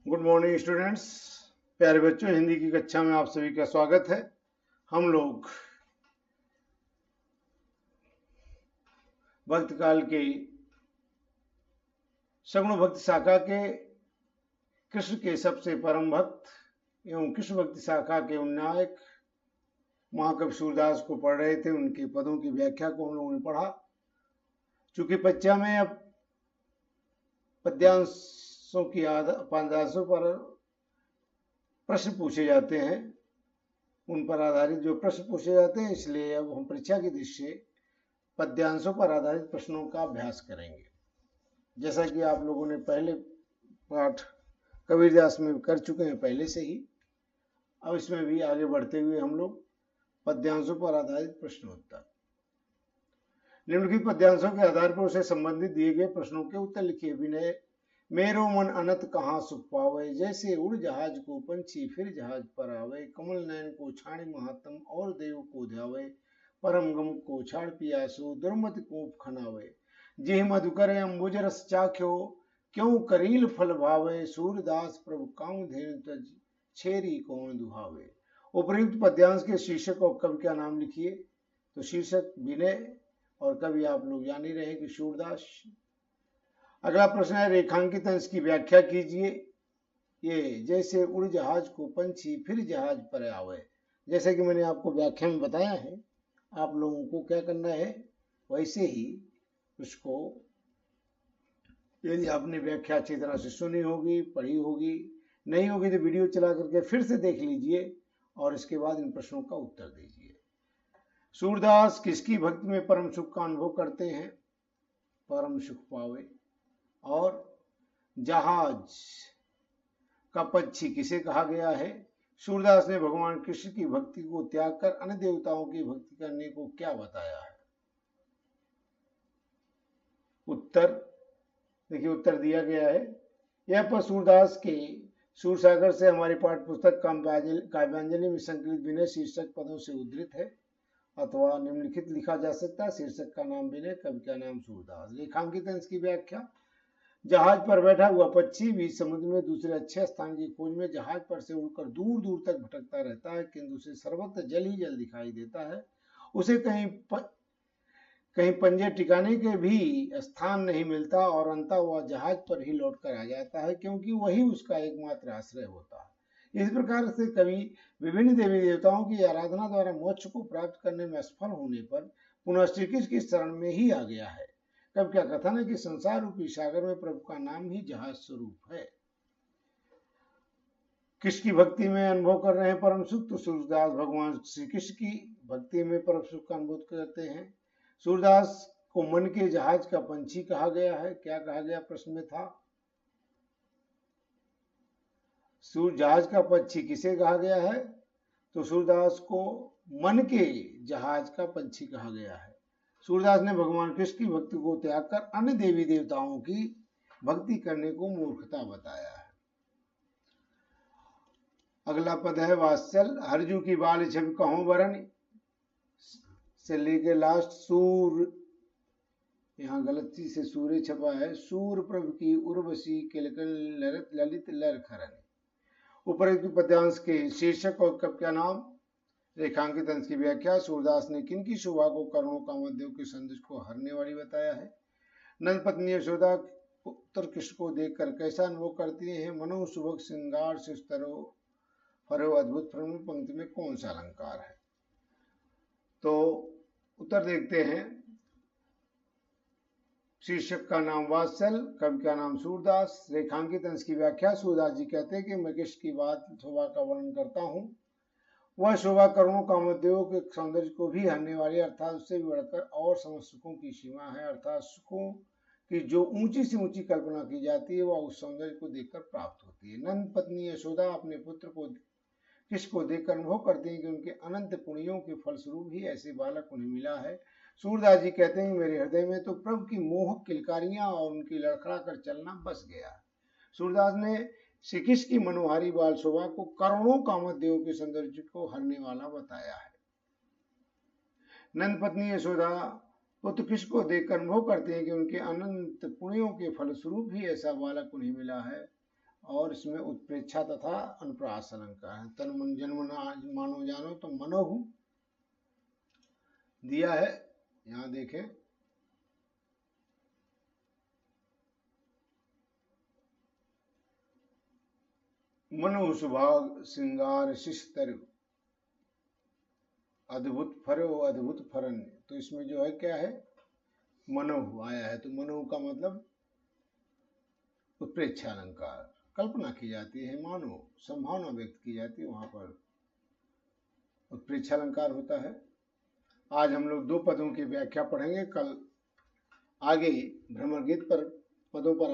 Good morning students. प्यारे बच्चों, हिंदी की कक्षा में आप सभी का स्वागत है। हम लोग भक्त काल के सगुण भक्ति शाखा के कृष्ण के सबसे परम भक्त एवं कृष्ण भक्ति शाखा के उन्नायक महाकवि सूरदास को पढ़ रहे थे। उनके पदों की व्याख्या को हम लोगों ने पढ़ा। चूंकि पच्चा में अब पद्यांशों पर प्रश्न पूछे जाते हैं, उन पर आधारित जो प्रश्न पूछे जाते हैं, इसलिए अब हम परीक्षा की दृष्टि से पद्यांशों पर आधारित प्रश्नों का अभ्यास करेंगे। जैसा कि आप लोगों ने पहले पाठ कबीरदास में कर चुके हैं पहले से ही, अब इसमें भी आगे बढ़ते हुए हम लोग पद्यांशों पर आधारित प्रश्न उत्तर, निम्नलिखित पद्यांशों के आधार पर उसे संबंधित दिए गए प्रश्नों के उत्तर लिखिए। विनय मेरो मन अनत कहाँ सुख पावे, जैसे उड़ जहाज को पंछी फिर जहाज पर आवे। कमल नयन को छाणी महात्म और देव को ध्यावे, परम गम को छाड़ पियासो दुर्मति कूप खनावे। जिह मधुकर अम्बुज रस चाख्यो, क्यों करील फल भावे। सूरदास प्रभु कामधेनु तज, छेरी कौन दुहावे। उपयुक्त पद्यांश के शीर्षक और कवि का नाम लिखिए। तो शीर्षक विनय और कवि आप लोग जान ही रहे कि सूरदास। अगला प्रश्न है रेखांकित अंश की व्याख्या कीजिए। ये जैसे उड़ जहाज को पंछी फिर जहाज पर आवे, जैसे कि मैंने आपको व्याख्या में बताया है, आप लोगों को क्या करना है वैसे ही उसको, यदि आपने व्याख्या अच्छी तरह से सुनी होगी, पढ़ी होगी, नहीं होगी तो वीडियो चला करके फिर से देख लीजिए और इसके बाद इन प्रश्नों का उत्तर दीजिए। सूरदास किसकी भक्ति में परम सुख का अनुभव करते हैं? परम सुख पावे। और जहाज का पक्षी किसे कहा गया है? सूरदास ने भगवान कृष्ण की भक्ति को त्याग कर अन्य देवताओं की भक्ति करने को क्या बताया है? उत्तर देखिए, उत्तर दिया गया है। यह पर सूरदास के सूरसागर से हमारी पाठ्य पुस्तक काव्यांजलि में संकलित विनय शीर्षक पदों से उद्धृत है, अथवा निम्नलिखित लिखा जा सकता है। शीर्षक का नाम विनय, कवि का नाम सूरदास। रेखांकित अंश की व्याख्या। जहाज पर बैठा हुआ पक्षी बीच समुद्र में दूसरे अच्छे स्थान की खोज में जहाज पर से उड़कर दूर दूर तक भटकता रहता है, किंतु उसे सर्वत्र जल ही जल दिखाई देता है। उसे कहीं पंजे टिकाने के भी स्थान नहीं मिलता और अंततः वह जहाज पर ही लौट कर आ जाता है, क्योंकि वही उसका एकमात्र आश्रय होता है। इस प्रकार से कवि विभिन्न देवी देवताओं की आराधना द्वारा मोक्ष को प्राप्त करने में असफल होने पर पुनः श्री कृष्ण की शरण में ही आ गया है। कब क्या कथन है कि संसार रूपी सागर में प्रभु का नाम ही जहाज स्वरूप है। कृष्ण की भक्ति में अनुभव कर रहे हैं परम सुख, तो सूरदास भगवान श्री कृष्ण की भक्ति में परम सुख का अनुभव करते हैं। सूरदास को मन के जहाज का पंछी कहा गया है। क्या कहा गया प्रश्न में था? जहाज का पंछी किसे कहा गया है? तो सूरदास को मन के जहाज का पंछी कहा गया है। सूरदास ने भगवान कृष्ण की भक्ति को त्याग कर अन्य देवी देवताओं की भक्ति करने को मूर्खता बताया है। अगला पद है वात्सल। हरजू की बाल छवि कहो वरण, से लेके लास्ट सूर, यहाँ गलती से सूर्य छपा है, सूर प्रभु की उर्वशी किलकल ललित लर खरन। उपरोक्त पद्यांश के शीर्षक और कवि का नाम। रेखांकित अंश की व्याख्या। सूरदास ने किनकी शोभा को करुणों कामदेव के संदेश को हरने वाली बताया है? नंद पत्नी यशोदा पुत्र कृष्ण को देखकर कैसा अनुभव करती हैं? मनो सुभग श्रृंगार से फरो अद्भुत प्रमुख पंक्ति में कौन सा अलंकार है? तो उत्तर देखते हैं। शीर्षक का नाम वात्सल, कवि का नाम सूरदास। रेखांकित अंश की व्याख्या। सूरदास जी कहते हैं कि मैं कृष्ण की बात शोभा का वर्णन करता हूँ। वह शोभा करुणों कामदेव के सौंदर्य को भी हरने वाली, अर्थात उससे भी बढ़कर और समस्त सुखों की सीमा है, अर्थात सुखों की जो ऊंची से ऊंची कल्पना की जाती है वह उस सौंदर्य को देखकर प्राप्त होती है। नंद पत्नी यशोदा अपने पुत्र को कृष्ण को देखकर अनुभव करते हैं कि उनके अनंत पुण्यों के फलस्वरूप ही ऐसे बालक उन्हें मिला है। सूरदास जी कहते हैं मेरे हृदय में तो प्रभु की मोहक किलकारियां और उनकी लड़खड़ा कर चलना बस गया। सूरदास ने श्री कृष्ण की मनोहारी बाल शोभा को करोड़ों कामदेव के सौंदर्य को हरने वाला बताया है। नंद पत्नी यशोदा पुत्र कृष्ण को देखकर अनुभव करते हैं कि उनके अनंत पुण्यों के फलस्वरूप ही ऐसा बालक उन्हें मिला है और इसमें उत्प्रेक्षा तथा अनुप्रास अलंकार है। तन मन जन्म मानो जानो तो मनोहु दिया है, यहाँ देखें मनो सुभाग श्रृंगार शिष्टर अद्भुत फरो अद्भुत फरन्य। तो इसमें जो है क्या है, मनोहु आया है, तो मनोहु का मतलब उत्प्रेक्षा अलंकार, कल्पना की जाती है, मानो संभावना व्यक्त की जाती है, वहां पर उत्प्रेक्षा अलंकार होता है। आज हम लोग 2 पदों की व्याख्या पढ़ेंगे, कल आगे भ्रमर गीत पर पदों पर